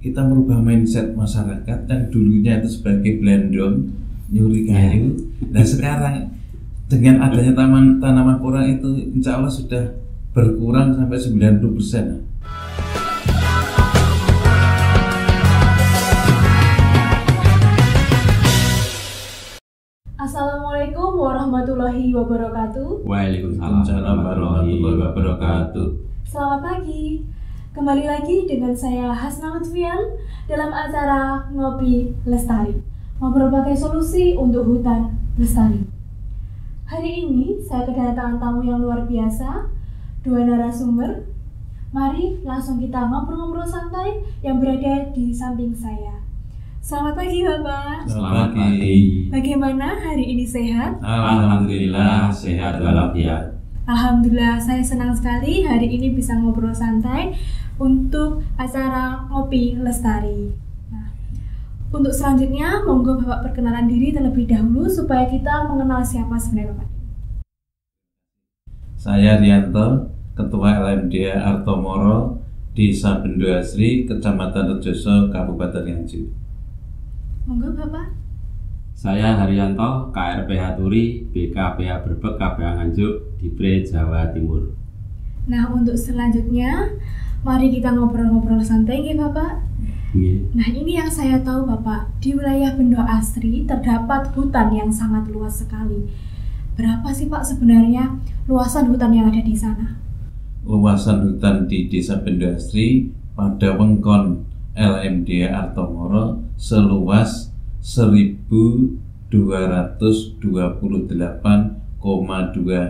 kita merubah mindset masyarakat yang dulunya itu sebagai belendong nyuri kayu. Dan sekarang dengan adanya tanaman porang itu insya Allah sudah berkurang sampai 90%. Assalamualaikum warahmatullahi wabarakatuh. Waalaikumsalam warahmatullahi wabarakatuh. Selamat pagi. Kembali lagi dengan saya Hasna Lutfian dalam acara Ngopi Lestari, ngobrol pakai solusi untuk hutan lestari. Hari ini saya kedatangan tamu yang luar biasa, dua narasumber. Mari langsung kita ngobrol-ngobrol santai yang berada di samping saya. Selamat pagi Bapak. Selamat pagi. Bagaimana hari ini, sehat? Alhamdulillah sehat walafiat. Alhamdulillah, saya senang sekali hari ini bisa ngobrol santai untuk acara Ngopi Lestari. Nah, untuk selanjutnya, monggo Bapak perkenalan diri terlebih dahulu supaya kita mengenal siapa sebenarnya Bapak. Saya Rianto, Ketua LMDH Artomoro, Desa Bendo Asri, Kecamatan Rejoso, Kabupaten Nganjuk. Monggo Bapak. Saya Haryanto, KRPH Turi, BKPH Brebek, KPH Nganjuk, Dibre, Jawa Timur. Nah, untuk selanjutnya, mari kita ngobrol-ngobrol santai ya Bapak. Nah, ini yang saya tahu Bapak, di wilayah Bendo Asri terdapat hutan yang sangat luas sekali. Berapa sih Pak sebenarnya luasan hutan yang ada di sana? Luasan hutan di Desa Bendo Asri pada Wengkon LMDH Artomoro seluas 1.228,2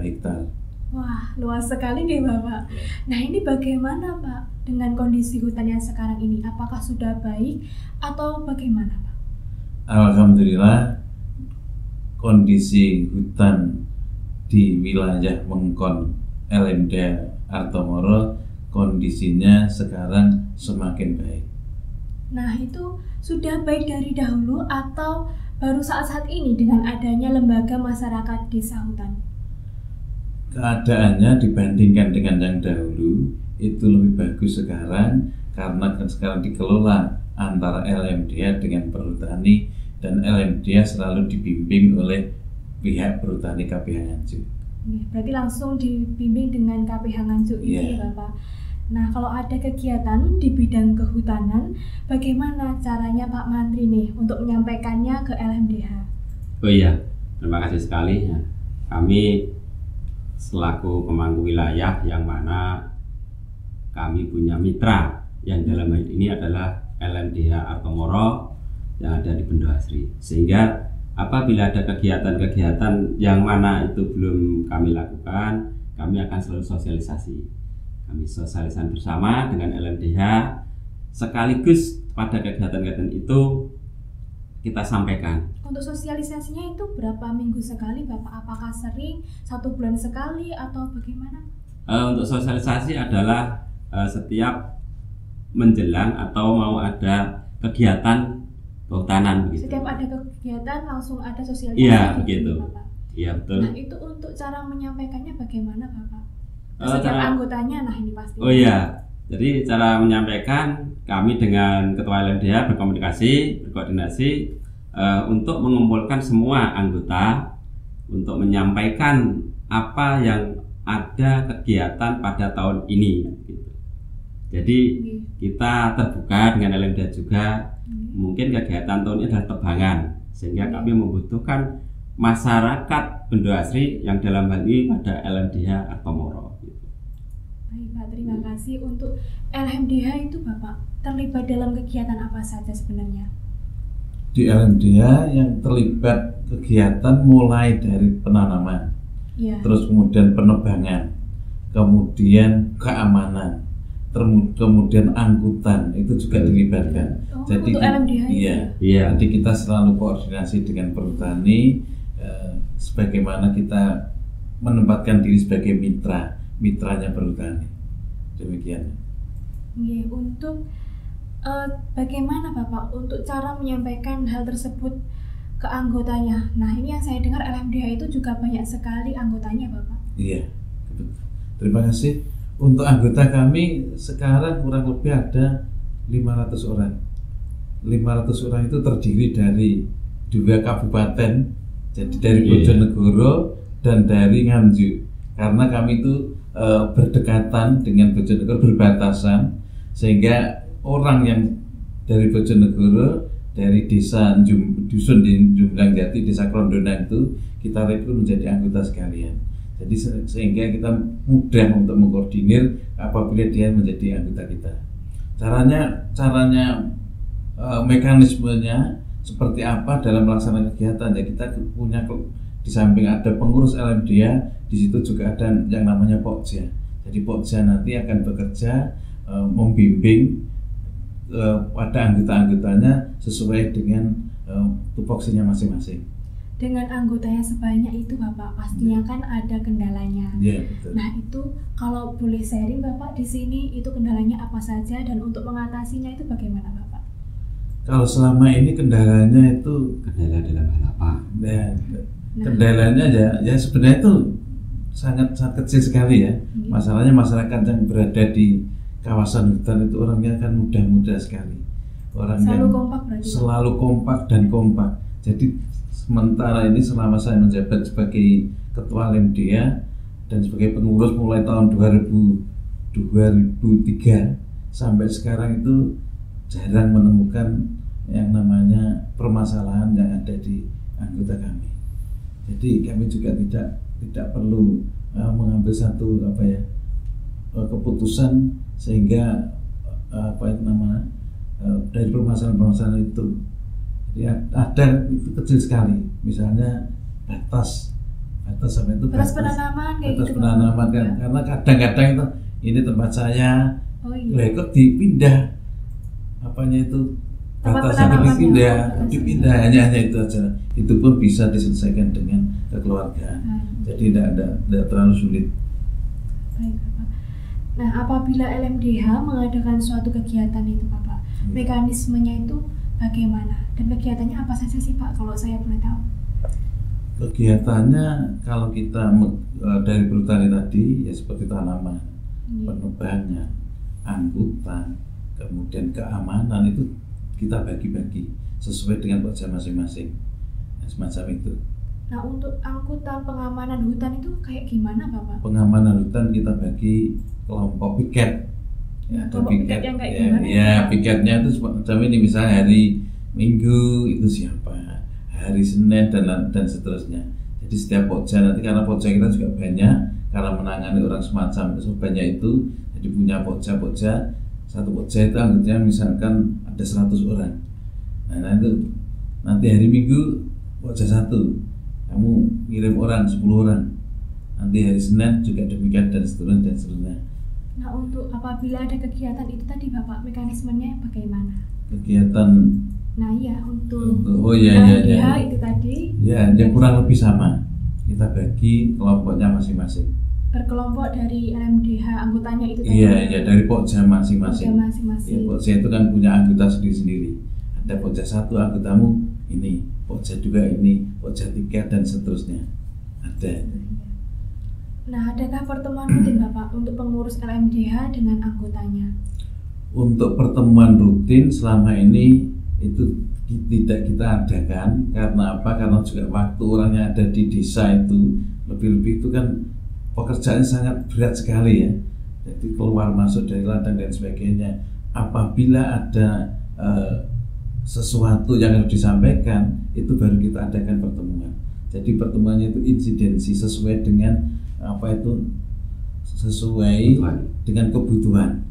hektar. Wah, luas sekali nih Bapak. Nah, ini bagaimana Pak dengan kondisi hutan yang sekarang ini? Apakah sudah baik atau bagaimana Pak? Alhamdulillah kondisi hutan di wilayah Wengkon LMDH Artomoro kondisinya sekarang semakin baik. Nah, itu sudah baik dari dahulu atau baru saat-saat ini dengan adanya lembaga masyarakat desa hutan? Keadaannya dibandingkan dengan yang dahulu itu lebih bagus sekarang karena kan sekarang dikelola antara LMDH dengan perhutani dan LMDH selalu dibimbing oleh pihak perhutani KPH Nganjuk. Berarti langsung dibimbing dengan KPH Nganjuk ini ya Bapak. Nah, kalau ada kegiatan di bidang kehutanan, bagaimana caranya Pak Mantri nih untuk menyampaikannya ke LMDH? Oh iya, terima kasih sekali. Kami selaku pemangku wilayah yang mana kami punya mitra yang dalam hal ini adalah LMDH Artomoro yang ada di Bendo Asri. Sehingga apabila ada kegiatan-kegiatan yang mana itu belum kami lakukan, kami akan selalu sosialisasi. Kami sosialisasi bersama dengan LMDH, sekaligus pada kegiatan-kegiatan itu kita sampaikan. Untuk sosialisasinya itu berapa minggu sekali Bapak? Apakah sering, 1 bulan sekali atau bagaimana? Untuk sosialisasi adalah setiap menjelang atau mau ada kegiatan kehutanan begitu. Setiap ada kegiatan langsung ada sosialisasi. Iya, begitu. Bapak. Iya, betul. Nah, itu untuk cara menyampaikannya bagaimana Bapak? Setiap anggotanya, nah ini pasti. Oh iya, jadi cara menyampaikan kami dengan Ketua LMDH berkoordinasi untuk mengumpulkan semua anggota untuk menyampaikan apa yang ada kegiatan pada tahun ini. Gitu. Jadi kita terbuka dengan LMDH juga. Mungkin kegiatan tahun ini adalah tebangan, sehingga kami membutuhkan masyarakat Bendo Asri yang dalam hal ini pada LMDH Artomoro. Baik Pak, terima kasih. Untuk LMDH itu Bapak terlibat dalam kegiatan apa saja sebenarnya? Di LMDH yang terlibat kegiatan mulai dari penanaman, terus kemudian penebangan, kemudian keamanan, kemudian angkutan itu juga dilibatkan. Jadi untuk LMDH iya. Jadi kita selalu koordinasi dengan perhutani, sebagaimana kita menempatkan diri sebagai mitranya perhutani. Demikian. Untuk bagaimana Bapak untuk cara menyampaikan hal tersebut ke anggotanya? Nah, ini yang saya dengar LMDH itu juga banyak sekali anggotanya Bapak. Iya, betul. Terima kasih. Untuk anggota kami sekarang kurang lebih ada 500 orang. 500 orang itu terdiri dari 2 kabupaten, jadi dari Bojonegoro dan dari Nganjuk. Karena kami itu berdekatan dengan Bojonegoro, berbatasan, sehingga orang yang dari Bojonegoro, dari desa dusun di Jumblang Jati, desa Krondonan itu kita rekrut menjadi anggota sekalian. Jadi sehingga kita mudah untuk mengkoordinir apabila dia menjadi anggota kita. Caranya mekanismenya seperti apa dalam melaksanakan kegiatan. Ya, kita punya di samping ada pengurus LMDH, di situ juga ada yang namanya Pokja. Jadi Pokja nanti akan bekerja membimbing pada anggota-anggotanya sesuai dengan tupoksinya masing-masing. Dengan anggotanya sebanyak itu Bapak, pastinya kan ada kendalanya. Iya, betul. Nah itu kalau boleh sharing Bapak di sini, itu kendalanya apa saja dan untuk mengatasinya itu bagaimana Bapak? Kalau selama ini kendalanya itu Kendala dalam hal apa? Kendalanya ya sebenarnya itu sangat kecil sekali ya. Masalahnya masyarakat yang berada di kawasan hutan itu orangnya kan mudah sekali. Orang selalu yang kompak berarti? Selalu kompak dan kompak. Jadi sementara ini selama saya menjabat sebagai ketua LMDH dan sebagai pengurus mulai tahun 2003 sampai sekarang itu jarang menemukan yang namanya permasalahan yang ada di anggota kami. Jadi kami juga tidak perlu mengambil satu keputusan sehingga dari permasalahan itu. Jadi ada itu kecil sekali, misalnya batas sampai itu batas penanaman kayak batas gitu penanaman kan, karena kadang-kadang itu ini tempat saya, kok dipindah itu batasan dipindah hanya itu aja. Itu pun bisa diselesaikan dengan kekeluargaan. Jadi tidak terlalu sulit. Baik Bapak. Nah apabila LMDH mengadakan suatu kegiatan itu Bapak, mekanismenya itu bagaimana dan kegiatannya apa saja sih Pak kalau saya boleh tahu? Kegiatannya kalau kita dari perhutani tadi ya seperti tanaman, penebangan, angkutan, kemudian keamanan itu kita bagi-bagi sesuai dengan pokja masing-masing, semacam itu. Nah untuk angkutan pengamanan hutan itu kayak gimana Bapak? Pengamanan hutan kita bagi kelompok piket. Ya, ada piket yang kayak gimana? Ya, piketnya itu semacam ini, misalnya hari Minggu itu siapa, hari Senin dan seterusnya. Jadi setiap pokja nanti, karena pokja kita juga banyak, karena menangani orang semacam itu banyak itu, jadi punya pokja. Satu pokja itu anggotanya misalkan ada 100 orang. Nah itu nanti hari Minggu pokja 1, kamu ngirim orang 10 orang. Nanti hari Senin juga demikian dan seterusnya. Nah untuk apabila ada kegiatan itu tadi Bapak, mekanismenya bagaimana? Kegiatan untuk LMDH itu tadi ya kurang lebih sama, kita bagi kelompoknya masing-masing. Berkelompok dari LMDH anggotanya itu tadi? Iya dari pokja masing-masing. Ya, pokja itu kan punya anggota sendiri-sendiri. Ada pokja 1 anggotamu ini, pokja 2 ini, pokja 3 dan seterusnya. Ada. Nah, adakah pertemuan rutin Bapak untuk pengurus LMDH dengan anggotanya? Untuk pertemuan rutin selama ini itu tidak kita adakan. Karena apa? Karena juga waktu orang yang ada di desa itu lebih-lebih itu kan pekerjaannya sangat berat sekali ya. Jadi keluar masuk dari ladang dan sebagainya. Apabila ada sesuatu yang harus disampaikan, itu baru kita adakan pertemuan. Jadi pertemuannya itu insidensi sesuai dengan sesuai dengan kebutuhan.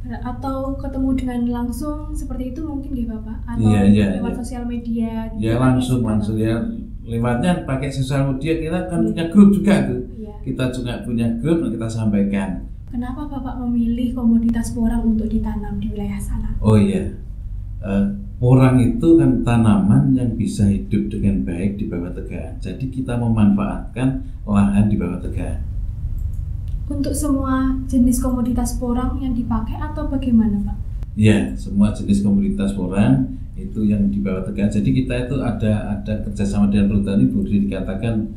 Atau ketemu dengan langsung seperti itu mungkin ya Bapak? Atau lewat sosial media? Ya langsung ya. Lewatnya pakai sosial media, kita kan punya grup juga tuh. Kita juga punya grup yang kita sampaikan. Kenapa Bapak memilih komoditas porang untuk ditanam di wilayah sana? Oh iya, porang itu kan tanaman yang bisa hidup dengan baik di bawah tegakan. Jadi kita memanfaatkan lahan di bawah tegakan. Untuk semua jenis komoditas porang yang dipakai atau bagaimana Pak? Ya, semua jenis komoditas porang itu yang di bawah tegakan. Jadi kita itu ada kerjasama dengan perhutani, boleh dikatakan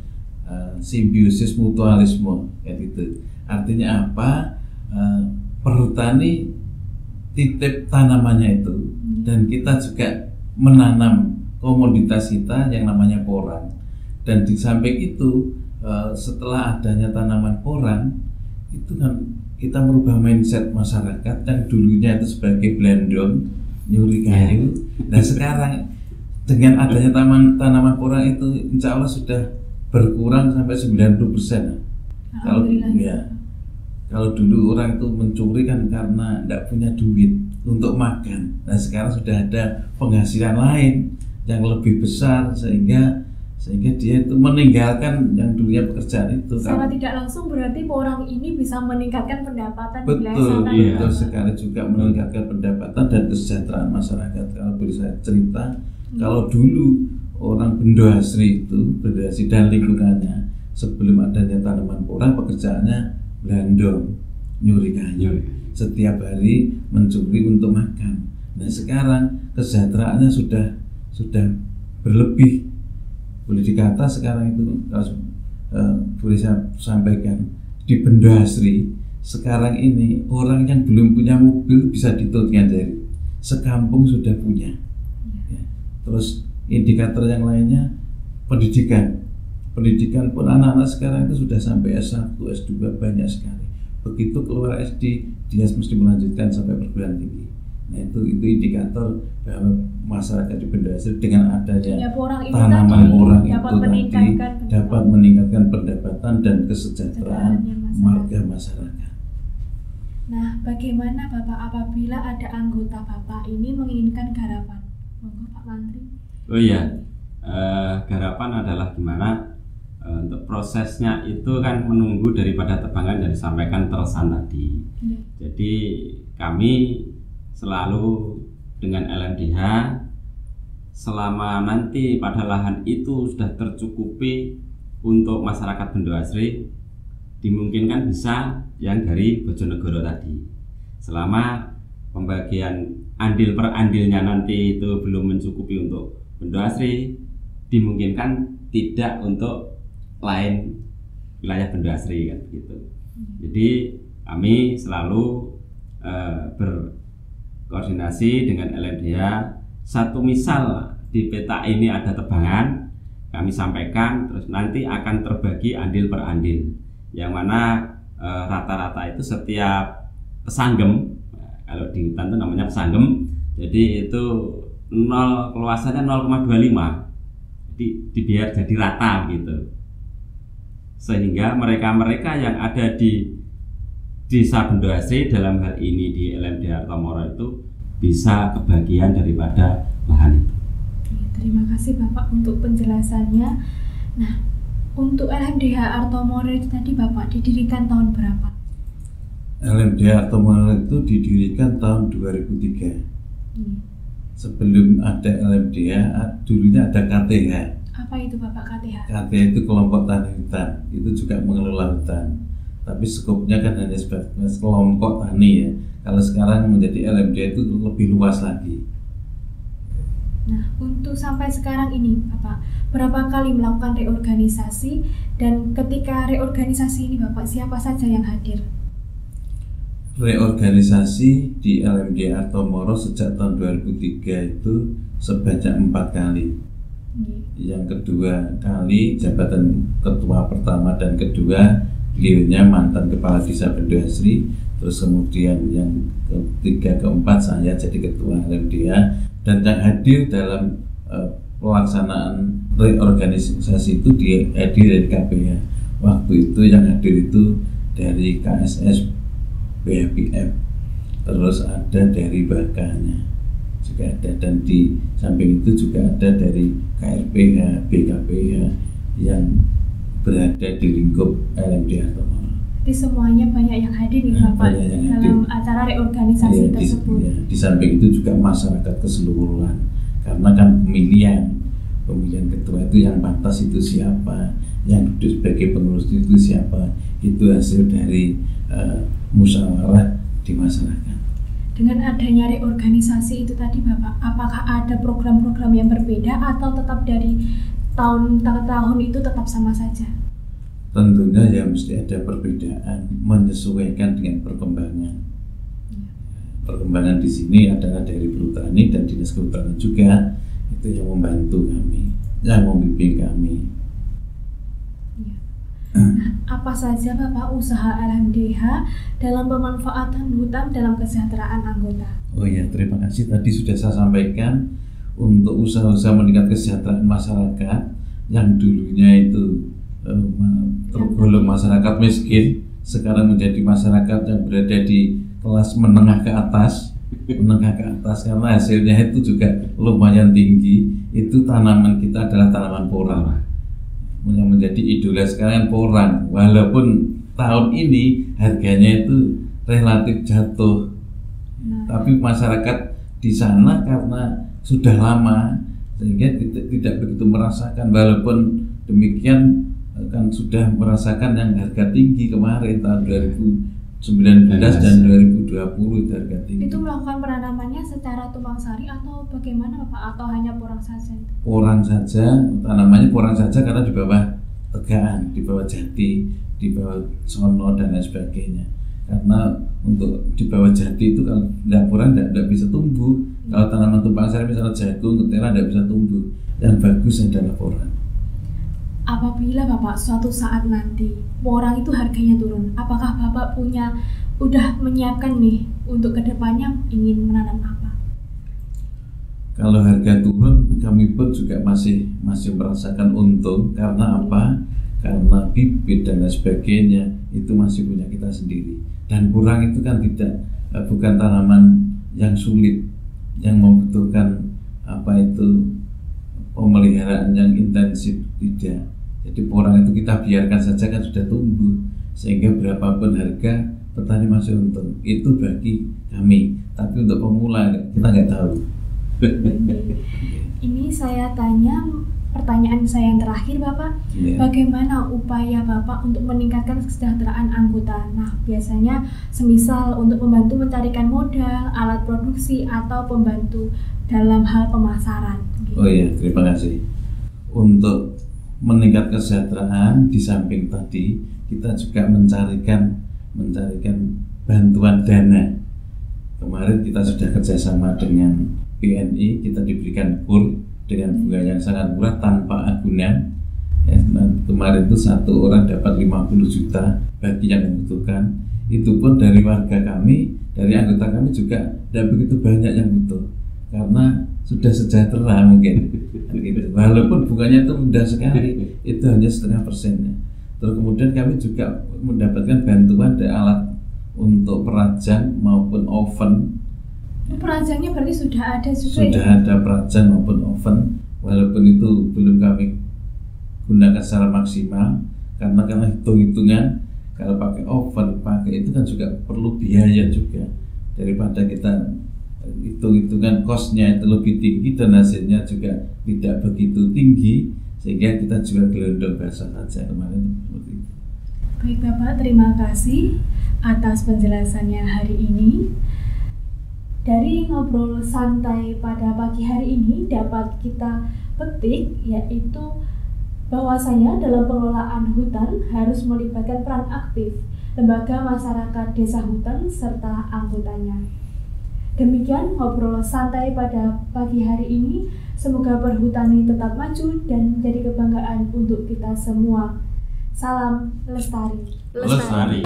simbiosis mutualisme, kayak gitu. Artinya apa? Perhutani titip tanamannya itu, dan kita juga menanam komoditas kita yang namanya porang. Dan di samping itu setelah adanya tanaman porang itu kan kita merubah mindset masyarakat yang dulunya itu sebagai blandong nyuri kayu. Nah sekarang dengan adanya tanaman porang itu insya Allah sudah berkurang sampai 90%. Kalau dulu orang itu mencuri kan karena tidak punya duit untuk makan. Nah sekarang sudah ada penghasilan lain yang lebih besar sehingga dia itu meninggalkan yang dulunya pekerjaan itu. Secara tidak langsung berarti porang ini bisa meningkatkan pendapatan di wilayah betul, sana. Betul sekali, juga meningkatkan pendapatan dan kesejahteraan masyarakat. Kalau boleh saya cerita, kalau dulu orang Bendo Asri dan lingkungannya sebelum adanya tanaman porang pekerjaannya blandong, nyuri kayu, setiap hari mencuri untuk makan. Nah sekarang kesejahteraannya sudah berlebih. Boleh dikata sekarang itu boleh saya sampaikan di Bendo Asri sekarang ini orang yang belum punya mobil bisa dihitung dengan jari, sekampung sudah punya. Ya. Terus indikator yang lainnya pendidikan pun anak-anak sekarang itu sudah sampai S1, S2 banyak sekali. Begitu keluar SD dia mesti melanjutkan sampai perguruan tinggi. Nah itu indikator bahwa masyarakat di Bendo Asri dengan adanya tanaman porang itu dapat meningkatkan pendapatan dan kesejahteraan warga masyarakat. Nah bagaimana Bapak apabila ada anggota Bapak ini menginginkan garapan? Monggo Pak Mantri. Oh iya, garapan adalah gimana? Untuk prosesnya itu kan menunggu daripada tebangan yang disampaikan terusan tadi. Jadi kami selalu dengan LMDH selama nanti pada lahan itu sudah tercukupi untuk masyarakat Bendo Asri, dimungkinkan bisa yang dari Bojonegoro tadi. Selama pembagian andil per andilnya nanti itu belum mencukupi untuk Bendo Asri, dimungkinkan tidak untuk lain wilayah Bendo Asri kan gitu. Jadi kami selalu berkoordinasi dengan LMDH. Satu misal di peta ini ada tebangan, kami sampaikan, terus nanti akan terbagi andil per andil, yang mana rata-rata itu setiap pesanggem, kalau di hutan itu namanya pesanggem, jadi itu keluasannya 0,25, biar jadi rata gitu. Sehingga mereka-mereka yang ada di Desa Bendo Asri dalam hal ini di LMDH Artomoro itu bisa kebagian daripada lahan itu. Terima kasih Bapak untuk penjelasannya. Nah, untuk LMDH Artomoro itu tadi Bapak didirikan tahun berapa? LMDH Artomoro itu didirikan tahun 2003. Sebelum ada LMDH, dulunya ada KTH. Apa itu Bapak KTH? KTH itu kelompok tani hutan, itu juga mengelola hutan. Tapi skopnya kan hanya sebagai kelompok tani ya. Kalau sekarang menjadi LMDH itu lebih luas lagi. Nah, untuk sampai sekarang ini Bapak, berapa kali melakukan reorganisasi, dan ketika reorganisasi ini Bapak, siapa saja yang hadir? Reorganisasi di LMDH Artomoro sejak tahun 2003 itu sebanyak 4 kali. Yang kedua kali jabatan ketua pertama dan kedua beliaunya mantan kepala desa Bendo Asri. Terus kemudian yang ketiga keempat saya jadi ketua LMDH, dan yang hadir dalam pelaksanaan reorganisasi itu hadir dari KPH. Waktu itu yang hadir itu dari KSS, BHPF, terus ada dari Bakanya juga ada, dan di samping itu juga ada dari KRPH, BKPH yang berada di lingkup LMDH Artomoro. Jadi semuanya banyak yang hadir nih Bapak dalam acara reorganisasi tersebut. Di samping itu juga masyarakat keseluruhan, karena kan pemilihan ketua itu yang pantas itu siapa, yang duduk sebagai pengurus itu siapa, itu hasil dari musyawarah di masyarakat. Dengan adanya reorganisasi itu tadi Bapak, apakah ada program-program yang berbeda atau tetap dari tahun ke tahun itu tetap sama saja? Tentunya ya mesti ada perbedaan menyesuaikan dengan perkembangan. perkembangan di sini adalah dari Perhutani dan Dinas Kehutanan juga, itu yang membantu kami, yang membimbing kami. Nah, apa saja Bapak usaha LMDH dalam pemanfaatan hutan dalam kesejahteraan anggota? Oh ya, terima kasih. Tadi sudah saya sampaikan untuk usaha-usaha meningkat kesejahteraan masyarakat yang dulunya itu tergolong masyarakat miskin, sekarang menjadi masyarakat yang berada di kelas menengah ke atas, karena hasilnya itu juga lumayan tinggi. Itu tanaman kita adalah tanaman porang. Yang menjadi idola sekarang porang, walaupun tahun ini harganya itu relatif jatuh, tapi masyarakat di sana karena sudah lama sehingga tidak begitu merasakan. Walaupun demikian kan sudah merasakan yang harga tinggi kemarin tahun 2019 dan 2020 itu harga tinggi. Itu melakukan penanamannya secara tumpang sari atau bagaimana Bapak, atau hanya porang saja? Porang saja, tanamannya porang saja karena di bawah tegaan, di bawah jati, di bawah sono dan lain sebagainya. Karena untuk di bawah jati itu kalau tidak porang tidak bisa tumbuh. Kalau tanaman tumpang sari misalnya jagung, ketela tidak bisa tumbuh. Yang bagus adalah porang. Apabila Bapak suatu saat nanti porang itu harganya turun, apakah Bapak udah menyiapkan nih untuk kedepannya ingin menanam apa? Kalau harga turun, kami pun juga masih merasakan untung. Karena apa? Karena bibit dan lain sebagainya itu masih punya kita sendiri. Dan porang itu kan bukan tanaman yang sulit, yang membutuhkan pemeliharaan yang intensif, tidak. Jadi porang itu kita biarkan saja kan sudah tumbuh, sehingga berapapun harga petani masih untung. Itu bagi kami, tapi untuk pemula kita nggak tahu. Ini saya tanya, pertanyaan saya yang terakhir Bapak, bagaimana upaya Bapak untuk meningkatkan kesejahteraan anggota? Nah, biasanya semisal untuk membantu mencarikan modal, alat produksi, atau pembantu dalam hal pemasaran. Oh iya, terima kasih. Untuk meningkat kesejahteraan, di samping tadi kita juga mencarikan bantuan dana. Kemarin kita sudah kerjasama dengan BNI, kita diberikan KUR dengan bunga yang sangat murah tanpa agunan. Kemarin itu satu orang dapat 50 juta bagi yang membutuhkan. Itu pun dari warga kami, dari anggota kami juga tidak begitu banyak yang butuh, karena sudah sejahtera mungkin. Walaupun bunganya itu mudah sekali, itu hanya 0,5%. Terus kemudian kami juga mendapatkan bantuan dari alat untuk perajang maupun oven. Perajangnya berarti sudah ada juga? Sudah ada perajang maupun oven, walaupun itu belum kami gunakan secara maksimal, karena hitung-hitungan kalau pakai oven, pakai itu kan juga perlu biaya juga. Daripada kita hitung-hitungan kosnya itu lebih tinggi dan hasilnya juga tidak begitu tinggi, sehingga kita jual gelondong basah saja kemarin seperti itu. Baik Bapak, terima kasih atas penjelasannya hari ini. Dari ngobrol santai pada pagi hari ini dapat kita petik, yaitu bahwasanya dalam pengelolaan hutan harus melibatkan peran aktif lembaga masyarakat desa hutan serta anggotanya. Demikian ngobrol santai pada pagi hari ini. Semoga Perhutani tetap maju dan menjadi kebanggaan untuk kita semua. Salam lestari. Lestari.